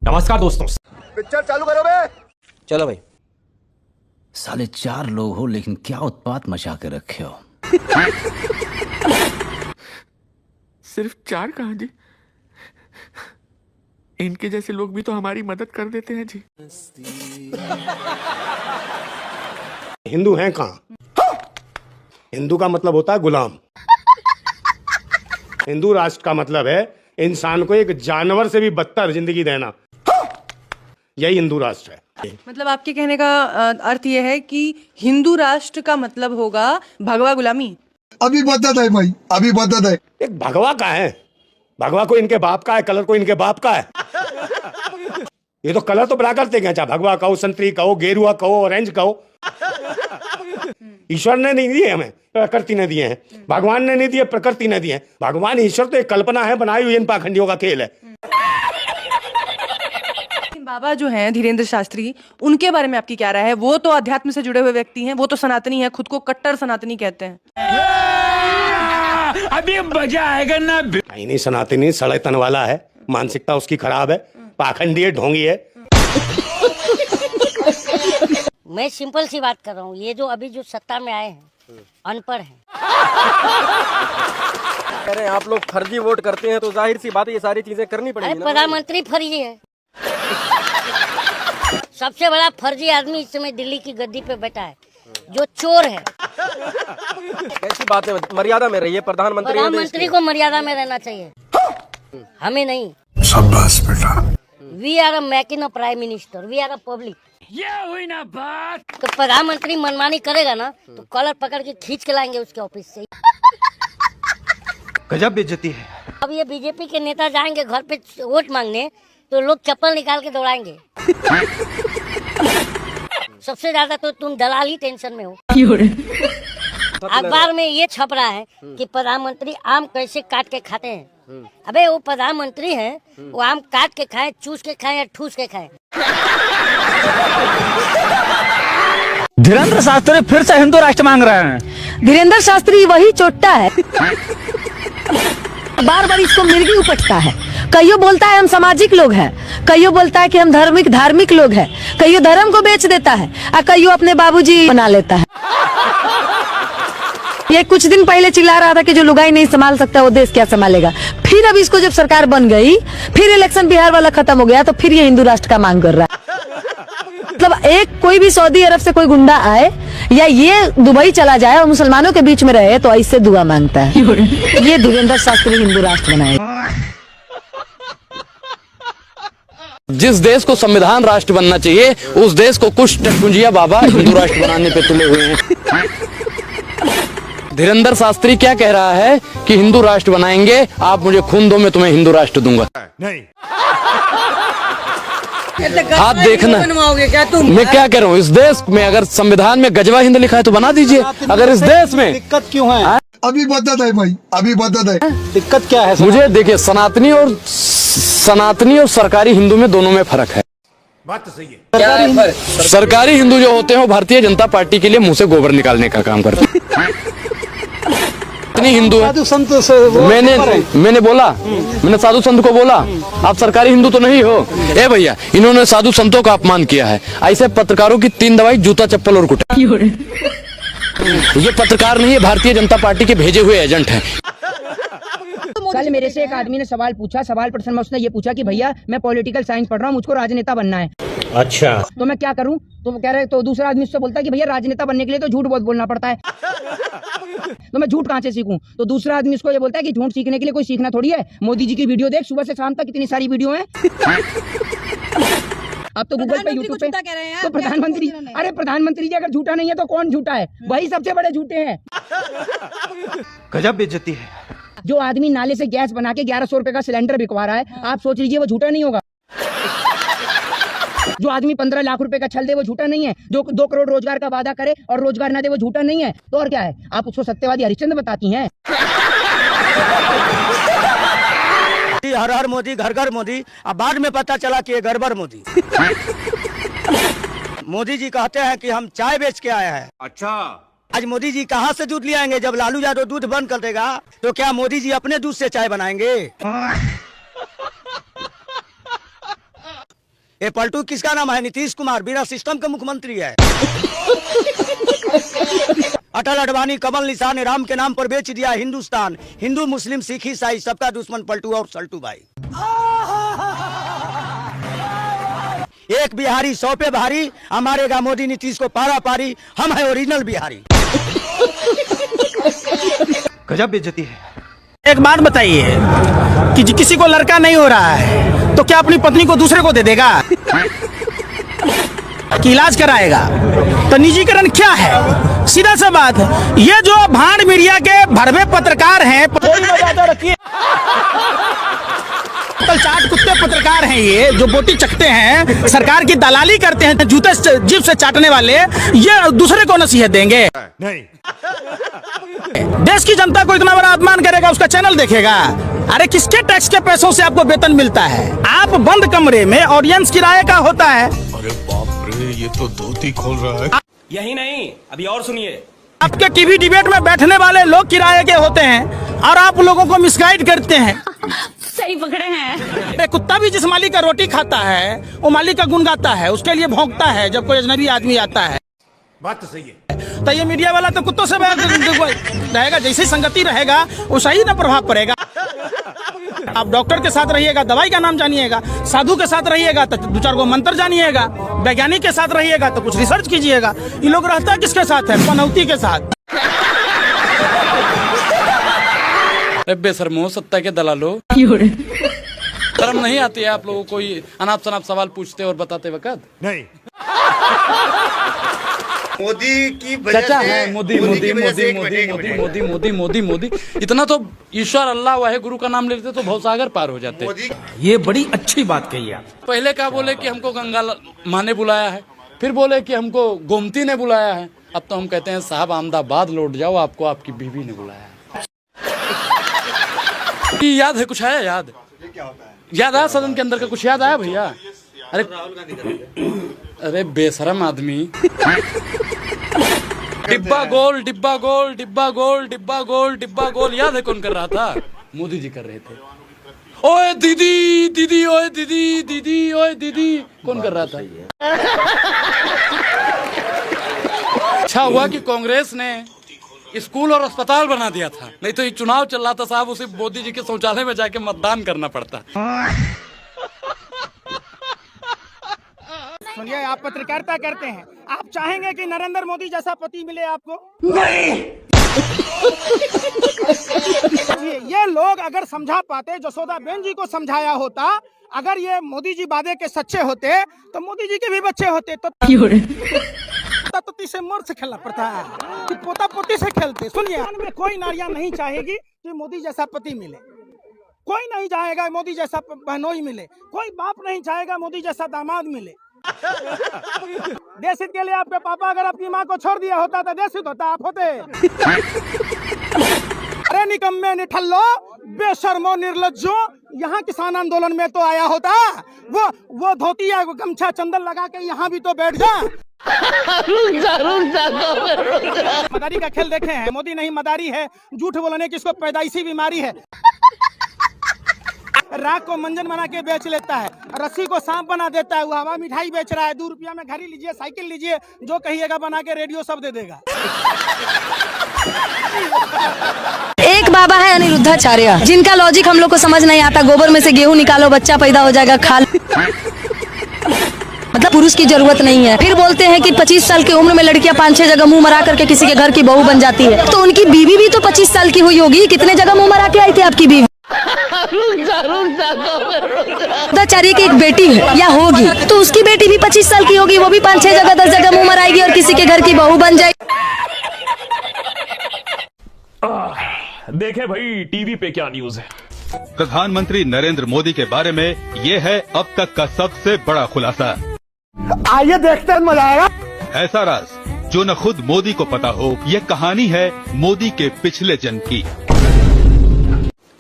नमस्कार दोस्तों, पिक्चर चालू करो बे। चलो भाई। साले 4 लोग हो लेकिन क्या उत्पात मचा के रखे हो। सिर्फ 4 कहाँ जी, इनके जैसे लोग भी तो हमारी मदद कर देते हैं जी। हिंदू हैं कहाँ? हिंदू का मतलब होता है गुलाम। हिंदू राष्ट्र का मतलब है इंसान को एक जानवर से भी बदतर जिंदगी देना। यही हिंदू राष्ट्र है। मतलब आपके कहने का अर्थ यह है कि हिंदू राष्ट्र का मतलब होगा भगवा गुलामी। अभी बदत है भाई, अभी बदत है। एक भगवा का है, भगवा को इनके बाप का है, कलर को इनके बाप का है। ये तो कलर तो बड़ा करते हैं, चाहे भगवा कहो, संतरी कहो, गेरुआ कहो, ऑरेंज कहो। ईश्वर ने नहीं दिए, हमें प्रकृति ने दिए हैं। भगवान ने नहीं दिए, प्रकृति ने दिए हैं। भगवान ईश्वर तो एक कल्पना है, बनाई हुई इन पाखंडियों का खेल है। बाबा जो हैं धीरेंद्र शास्त्री, उनके बारे में आपकी क्या राय है? वो तो अध्यात्म से जुड़े हुए व्यक्ति हैं, वो तो सनातनी है, खुद को कट्टर सनातनी कहते हैं। अभी मजा आएगा ना। नहीं, सनातनी सड़े तन वाला है, मानसिकता उसकी खराब है, पाखंडी है, ढोंगी है। मैं सिंपल सी बात कर रहा हूँ, ये जो अभी जो सत्ता में आए हैं अनपढ़ हैं। कह रहे हैं आप लोग फर्जी वोट करते हैं तो जाहिर सी बात है ये सारी चीजें करनी पड़ेगी। अरे प्रधानमंत्री फर्जी है। सबसे बड़ा फर्जी आदमी इस समय दिल्ली की गद्दी पे बैठा है, जो चोर है। कैसी बात है, मर्यादा में रहिए। प्रधानमंत्री को मर्यादा में रहना चाहिए, हमें नहीं। शाबाश बेटा। We are a making a prime minister, we are a public. ये हुई ना बात। तो प्रधानमंत्री मनमानी करेगा ना तो कॉलर पकड़ के खींच के लाएंगे उसके ऑफिस से। गजब बेइज्जती है। अब ये बीजेपी के नेता जाएंगे घर पे वोट मांगने तो लोग चप्पल निकाल के दौड़ाएंगे। सबसे ज्यादा तो तुम दलाल ही टेंशन में हो। अखबार में ये छप रहा है कि प्रधानमंत्री आम कैसे काट के खाते हैं। अबे वो प्रधानमंत्री हैं, वो आम काट के खाए, चूस के खाए या ठूस के खाए। धीरेंद्र शास्त्री फिर से हिंदू राष्ट्र मांग रहे हैं। धीरेंद्र शास्त्री वही चोट्टा है, बार बार इसको मिर्गी उपटता है। कईयों बोलता है हम सामाजिक लोग हैं, कईयों बोलता है कि हम धार्मिक लोग हैं, कईयों धर्म को बेच देता है और कईयों अपने बाबूजी बना लेता है। ये कुछ दिन पहले चिल्ला रहा था कि जो लुगाई नहीं संभाल सकता वो देश क्या संभालेगा। फिर अब इसको जब सरकार बन गई, फिर इलेक्शन बिहार वाला खत्म हो गया, तो फिर ये हिंदू राष्ट्र का मांग कर रहा है। मतलब एक कोई भी सऊदी अरब से कोई गुंडा आए या ये दुबई चला जाए और मुसलमानों के बीच में रहे तो ऐसे दुआ मांगता है। ये धीरेंद्र शास्त्री हिंदू राष्ट्र बनाएगा। जिस देश को संविधान राष्ट्र बनना चाहिए उस देश को कुछ टटपुंजिया बाबा हिंदू राष्ट्र बनाने पे तुले हुए हैं। धीरेंद्र शास्त्री क्या कह रहा है कि हिंदू राष्ट्र बनाएंगे, आप मुझे खून दो मैं तुम्हें हिंदू राष्ट्र दूंगा। नहीं, हाथ देखना। मैं क्या कह रहा हूँ, इस देश में अगर संविधान में गजवा हिंद लिखा है तो बना दीजिए। अगर इस देश में दिक्कत क्यों है? अभी बदत है भाई, अभी बदत है। दिक्कत क्या है? मुझे देखिए, सनातनी और सरकारी हिंदू में दोनों में फर्क है। बात तो सही है। सरकारी हिंदू जो होते हैं वो भारतीय जनता पार्टी के लिए मुंह से गोबर निकालने का काम करते हैं। इतनी हिंदू है। मैंने बोला, मैंने साधु संत को बोला आप सरकारी हिंदू तो नहीं हो। ए भैया, इन्होंने साधु संतों का अपमान किया है। ऐसे पत्रकारों की 3 दवाई, जूता, चप्पल और कुटा। ये पत्रकार नहीं है, भारतीय जनता पार्टी के भेजे हुए एजेंट हैं। कल मेरे से एक आदमी ने सवाल पूछा, सवाल प्रश्न में उसने ये पूछा कि भैया मैं पॉलिटिकल साइंस पढ़ रहा हूँ, मुझको राजनेता बनना है। अच्छा, तो मैं क्या करूं? तो वो कह रहे, तो दूसरा आदमी उससे बोलता है कि भैया राजनेता बनने के लिए तो झूठ बहुत बोलना पड़ता है। तो मैं झूठ कहाँ से सीखूं? तो दूसरा आदमी उसको ये बोलता है कि झूठ सीखने के लिए कोई सीखना थोड़ी है, मोदी जी की वीडियो देख, सुबह से शाम तक इतनी सारी वीडियो है। अब तो गूगल पे, यूट्यूब पे तो प्रधानमंत्री, अरे प्रधानमंत्री जी अगर झूठा नहीं है तो कौन झूठा है? वही सबसे बड़े झूठे हैं। गजब बेइज्जती है। जो आदमी नाले से गैस बना के 1100 रुपए का सिलेंडर बिकवा रहा है, आप सोच लीजिए वो झूठा नहीं होगा। जो आदमी 15 लाख रुपए का छल दे वो झूठा नहीं है। जो 2 करोड़ रोजगार का वादा करे और रोजगार ना दे वो झूठा नहीं है। तो और क्या है? आप उसको सत्यवादी हरिश्चंद्र बताती हैं। हर हर मोदी, घर घर मोदी। अब बाद में पता चला कि ये गड़बड़ मोदी। मोदी जी कहते हैं कि हम चाय बेच के आए हैं। अच्छा, आज मोदी जी कहाँ से दूध ले आएंगे? जब लालू यादव दूध बंद कर देगा तो क्या मोदी जी अपने दूध से चाय बनाएंगे? ये पलटू किसका नाम है? नीतीश कुमार बिना सिस्टम के मुख्यमंत्री है। अटल अडवाणी कमल निशान राम के नाम पर बेच दिया हिंदुस्तान। हिंदू मुस्लिम सिख ईसाई सबका दुश्मन पलटू और सल्टू भाई। एक बिहारी 100 पे भारी, हमारेगा मोदी नीतीश को पारा पारी, हम है ओरिजिनल बिहारी। गजब बेइज्जती है। एक बात बताइए कि किसी को लड़का नहीं हो रहा है तो क्या अपनी पत्नी को दूसरे को दे देगा कि इलाज कराएगा? तो निजीकरण क्या है? सीधा सा बात है। ये जो भांड मीडिया के भरवे पत्रकार हैं, चाट कुत्ते पत्रकार हैं, ये जो बोटी चखते हैं, सरकार की दलाली करते हैं, जूते जीभ से चाटने वाले, ये दूसरे को नसीहत देंगे? नहीं। देश की जनता को इतना बड़ा अपमान करेगा, उसका चैनल देखेगा? अरे किसके टैक्स के पैसों से आपको वेतन मिलता है? आप बंद कमरे में ऑडियंस किराए का होता है। अरे बाप रे, ये तो धोती खोल रहा है। यही नहीं, अभी और सुनिए। आपके टीवी डिबेट में बैठने वाले लोग किराए के होते हैं और आप लोगों को मिसगाइड करते हैं। सही पकड़े हैं। अरे कुत्ता भी जिस मालिक का रोटी खाता है वो मालिक का गुण गाता है, उसके लिए भौंकता है जब कोई अजनबी आदमी आता है। बात तो सही है। तो ये मीडिया वाला तो कुत्तों से रहेगा, जैसे संगति रहेगा वैसा ही ना प्रभाव पड़ेगा। आप डॉक्टर के साथ रहिएगा, दवाई का नाम जानिएगा। साधु के साथ रहिएगा तो 2-4 गो मंत्र जानिएगा। वैज्ञानिक के साथ रहिएगा तो कुछ रिसर्च कीजिएगा। ये लोग रहता किसके साथ है? पनौती के साथ। बेशर्मो, सत्ता के दलालो, शर्म नहीं आती है आप लोगों को ये अनाप शनाप सवाल पूछते और बताते वक्त? नहीं। मोदी की वजह चाचा से है मोदी मोदी मोदी मोदी मोदी मोदी मोदी मोदी मोदी इतना तो ईश्वर अल्लाह वाहे गुरु का नाम लेते तो भवसागर पार हो जाते। ये बड़ी अच्छी बात कही आप। पहले क्या बोले कि हमको गंगा माँ ने बुलाया है, फिर बोले कि हमको गोमती ने बुलाया है, अब तो हम कहते हैं साहब अहमदाबाद लौट जाओ, आपको आपकी बीवी ने बुलाया है। याद है कुछ आया? याद याद आया? सदन के अंदर का कुछ याद आया भैया? अरे बेशरम आदमी। डिब्बा गोल डिब्बा गोल डिब्बा गोल डिब्बा गोल डिब्बा गोल याद है कौन कर रहा था? मोदी जी कर रहे थे। ओए दीदी दीदी, ओए दीदी दीदी, ओए दीदी, कौन कर रहा था? अच्छा हुआ कि कांग्रेस ने स्कूल और अस्पताल बना दिया था, नहीं तो ये चुनाव चल रहा था साहब, उसे मोदी जी के शौचालय में जाके मतदान करना पड़ता। सुनिए, आप पत्रकारिता करते हैं, आप चाहेंगे कि नरेंद्र मोदी जैसा पति मिले आपको? नहीं। ये लोग अगर समझा पाते, जसोदा बेन जी को समझाया होता, अगर ये मोदी जी वादे के सच्चे होते तो मोदी जी के भी बच्चे होते। तो पोता से मोर से खेलना पड़ता है कि पोता पोती से खेलते। सुनिए, में कोई नारियां नहीं चाहेगी कि मोदी जैसा पति मिले, कोई नहीं चाहेगा मोदी जैसा बहनोई मिले, कोई बाप नहीं चाहेगा मोदी जैसा दामाद मिले। देश हित के लिए आपके पापा अगर अपनी माँ को छोड़ दिया होता तो देश हित होता, आप होते। अरे निकम्मे निठल्लो, बेशर्मो निर्लज्जो, यहाँ किसान आंदोलन में तो आया होता, वो धोती या गमछा चंदन लगा के यहाँ भी तो बैठ जा। मदारी का खेल देखे हैं? मोदी नहीं मदारी है, झूठ बोलने की इसको पैदाइशी बीमारी है। राख को मंजन बना के बेच लेता है, रस्सी को सांप बना देता है, वो हवा मिठाई बेच रहा है। 2 रुपया में घड़ी लीजिए, साइकिल लीजिए, जो कहिएगा बना के रेडियो सब दे देगा। एक बाबा है अनिरुद्धाचार्य, जिनका लॉजिक हम लोग को समझ नहीं आता। गोबर में से गेहूं निकालो, बच्चा पैदा हो जाएगा, खा लो। मतलब पुरुष की जरूरत नहीं है। फिर बोलते हैं कि 25 साल की उम्र में लड़कियां 5-6 जगह मुंह मरा करके किसी के घर की बहू बन जाती है, तो उनकी बीवी भी तो 25 साल की हुई होगी। कितने जगह मुंह मरा के आई थी आपकी बीवी? अनिरुद्धाचार्य की एक बेटी है या होगी, तो उसकी बेटी भी 25 साल की होगी, वो भी 5-6 जगह 10 जगह मुंह मराएगी और किसी के घर की बहू बन जाएगी। देखे भाई टीवी पे क्या न्यूज है। प्रधानमंत्री नरेंद्र मोदी के बारे में ये है अब तक का सबसे बड़ा खुलासा। आइए देखते हैं, मजा आएगा। ऐसा राज जो न खुद मोदी को पता हो, ये कहानी है मोदी के पिछले जन्म की।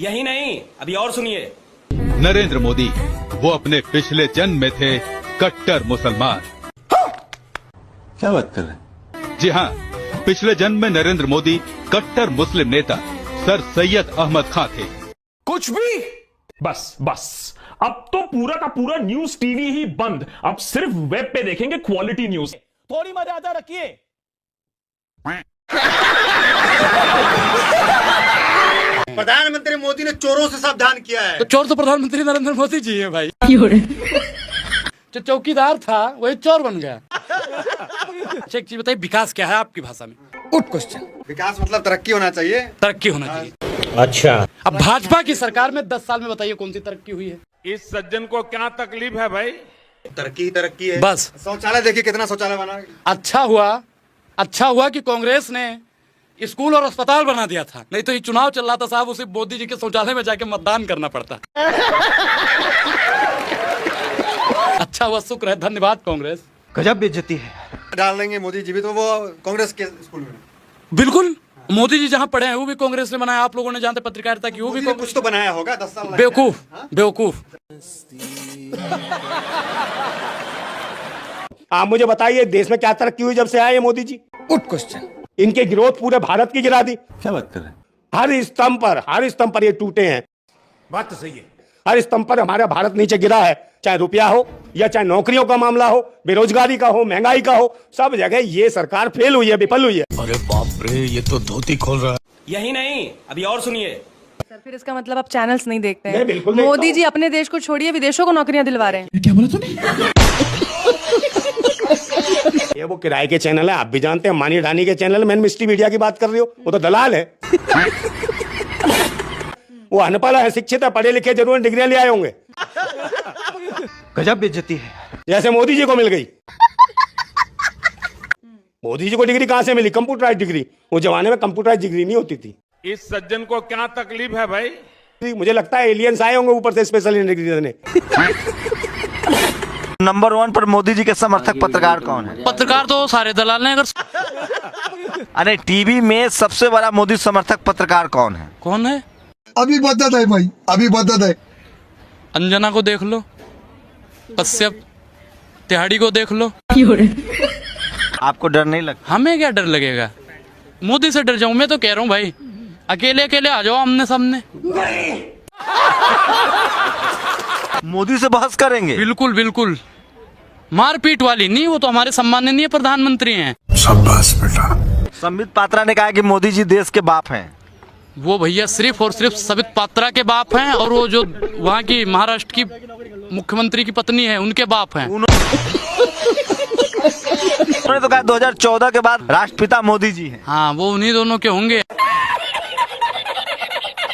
यही नहीं, अभी और सुनिए। नरेंद्र मोदी वो अपने पिछले जन्म में थे कट्टर मुसलमान। क्या बात कर रहे हैं? जी हाँ, पिछले जन्म में नरेंद्र मोदी कट्टर मुस्लिम नेता सर सैयद अहमद खां थे। कुछ भी बस अब तो पूरा का पूरा न्यूज टीवी ही बंद, अब सिर्फ वेब पे देखेंगे क्वालिटी न्यूज। थोड़ी मर्यादा रखिए। प्रधानमंत्री मोदी ने चोरों से सावधान किया है। तो चोर तो प्रधानमंत्री नरेंद्र मोदी जी है भाई। जो चौकीदार था वही चोर बन गया। अच्छा एक चीज बताइए, विकास क्या है आपकी भाषा में? Good question. विकास मतलब तरक्की होना चाहिए। तरक्की होना चाहिए। अच्छा, अब भाजपा की सरकार में 10 साल में बताइए कौन सी तरक्की हुई है? इस सज्जन को क्या तकलीफ है भाई? तरक्की है बस। शौचालय देखिए कितना शौचालय बना। अच्छा हुआ कि कांग्रेस ने स्कूल और अस्पताल बना दिया था, नहीं तो ये चुनाव चल रहा था साहब, उसे मोदी जी के शौचालय में जाके मतदान करना पड़ता। अच्छा हुआ, शुक्र है, धन्यवाद कांग्रेस। गजब बेइज्जती है। डाल देंगे मोदी जी भी तो वो कांग्रेस के स्कूल में। बिल्कुल, मोदी जी जहाँ पढ़े हैं वो भी कांग्रेस ने बनाया। आप लोगों ने जानते पत्रकारिता की, वो भी कुछ तो बनाया होगा। 10 साल बेवकूफ। आप मुझे बताइए देश में क्या तरक्की हुई जब से आए मोदी जी? Good question. इनके ग्रोथ पूरे भारत की गिरा दी। क्या बात कर रहे हैं? हर स्तंभ पर ये टूटे हैं। बात तो सही है। हर स्तंभ पर हमारा भारत नीचे गिरा है, चाहे रुपया हो या चाहे नौकरियों का मामला हो, बेरोजगारी का हो, महंगाई का हो, सब जगह ये सरकार फेल हुई है, विफल हुई है। अरे बाप रे, ये तो धोती खोल रहा है। यही नहीं, अभी और सुनिए। सर फिर इसका मतलब आप चैनल्स नहीं देखते मैं हैं। बिल्कुल देखता मोदी हूं। जी अपने देश को छोड़िए विदेशों को नौकरियां दिलवा रहे हैं। क्या बोला तूने? ये वो किराए के चैनल है, आप भी जानते हैं। मानी ढानी के चैनल में मिस्ट्री मीडिया की बात कर रही हो, वो तो दलाल है। वो अनपढ़ है, शिक्षित है, पढ़े लिखे जरूर डिग्रियां ले आए होंगे। गजब बेइज्जती है। जैसे मोदी जी को मिल गई। मोदी जी को डिग्री कहां से मिली? Computerise degree. वो जमाने में कंप्यूटराइज डिग्री नहीं होती थी। इस सज्जन को क्या तकलीफ है भाई? मुझे लगता है एलियंस आए होंगे ऊपर से स्पेशल डिग्री देने। नंबर 1 पर मोदी जी के समर्थक पत्रकार कौन है? पत्रकार तो सारे दलाल हैं। अगर अरे टीवी में सबसे बड़ा मोदी समर्थक पत्रकार कौन है? कौन है? अभी बता दे भाई, अभी बता दे। अंजना को देख लो, कश्यप तिहाड़ी को देख लो। आपको डर नहीं लगता? हमें क्या डर लगेगा? मोदी से डर जाऊं? मैं तो कह रहा हूँ भाई, अकेले अकेले आ जाओ आमने सामने। मोदी से बहस करेंगे? बिल्कुल। मारपीट वाली नहीं, वो तो हमारे सम्माननीय प्रधानमंत्री हैं। शाबाश बेटा। संबित पात्रा ने कहा कि मोदी जी देश के बाप हैं। वो भैया सिर्फ और सिर्फ संबित पात्रा के बाप हैं, और वो जो वहाँ की महाराष्ट्र की मुख्यमंत्री की पत्नी है उनके बाप हैं। उन्होंने तो कहा 2014 के बाद राष्ट्रपिता मोदी जी हैं। हाँ, वो उन्हीं दोनों के होंगे।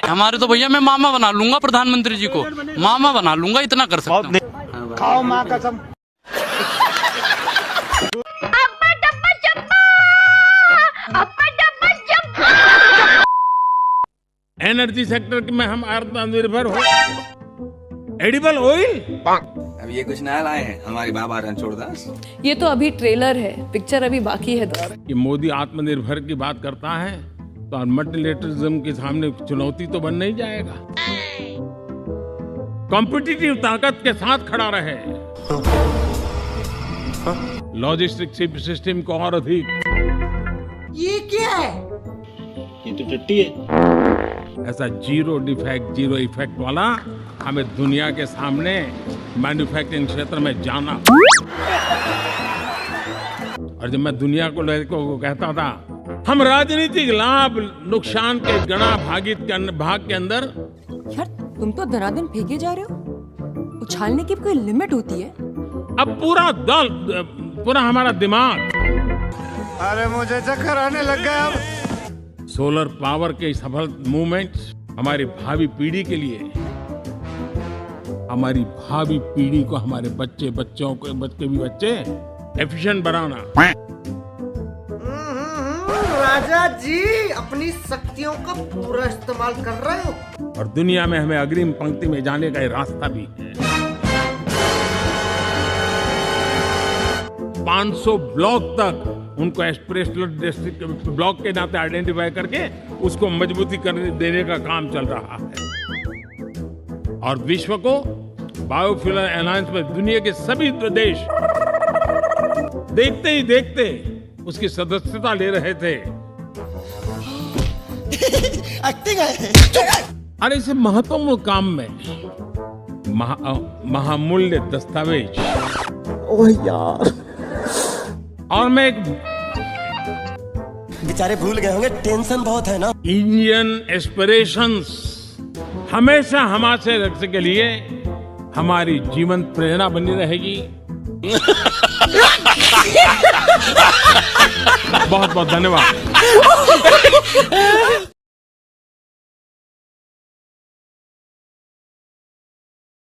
हमारे तो भैया मैं मामा बना लूंगा प्रधानमंत्री जी को, मामा बना लूंगा, इतना कर सकता हूँ। खाओ माँ कसम। एनर्जी सेक्टर में हम आत्मनिर्भर हो। Edible oil. अब ये कुछ नया लाए हैं हमारी बाबा रणछोड़दास। ये तो अभी ट्रेलर है, पिक्चर अभी बाकी है। कि मोदी आत्मनिर्भर की बात करता है तो मल्टीलेटरिज्म के सामने चुनौती तो बन नहीं जाएगा। कॉम्पिटिटिव ताकत के साथ खड़ा रहे। लॉजिस्टिक सिस्टम को और अधिक। ये क्या है? ये तो टट्टी है। ऐसा जीरो डिफेक्ट जीरो इफेक्ट वाला हमें दुनिया के सामने मैन्युफैक्चरिंग क्षेत्र में जाना। और जब मैं दुनिया को कहता था हम राजनीतिक लाभ नुकसान के गणा भाग के अंदर। यार तुम तो धनाधन फेंके जा रहे हो, उछालने की कोई लिमिट होती है। अब पूरा हमारा दिमाग। अरे मुझे चक्कर आने लग गया अब। सोलर पावर के सफल मूवमेंट्स हमारी भावी पीढ़ी के लिए, हमारी भावी पीढ़ी को, हमारे बच्चों के एफिशिएंट बनाना। राजा जी अपनी शक्तियों का पूरा इस्तेमाल कर रहे हो। और दुनिया में हमें अग्रिम पंक्ति में जाने का रास्ता भी है। 500 ब्लॉक तक उनको एस्पिरेशनल डिस्ट्रिक्ट ब्लॉक के नाते आइडेंटिफाई करके उसको मजबूती करने देने का काम चल रहा है। और विश्व को बायोफ्यूल अलायंस में दुनिया के सभी देश देखते ही देखते उसकी सदस्यता ले रहे थे। अरे इस महत्वपूर्ण काम में महामूल्य दस्तावेज। ओह यार, और मैं एक बेचारे भूल गए होंगे, टेंशन बहुत है ना। इंडियन एस्पिरेशंस हमेशा हमारे रक्षा के लिए हमारी जीवन प्रेरणा बनी रहेगी। बहुत बहुत धन्यवाद।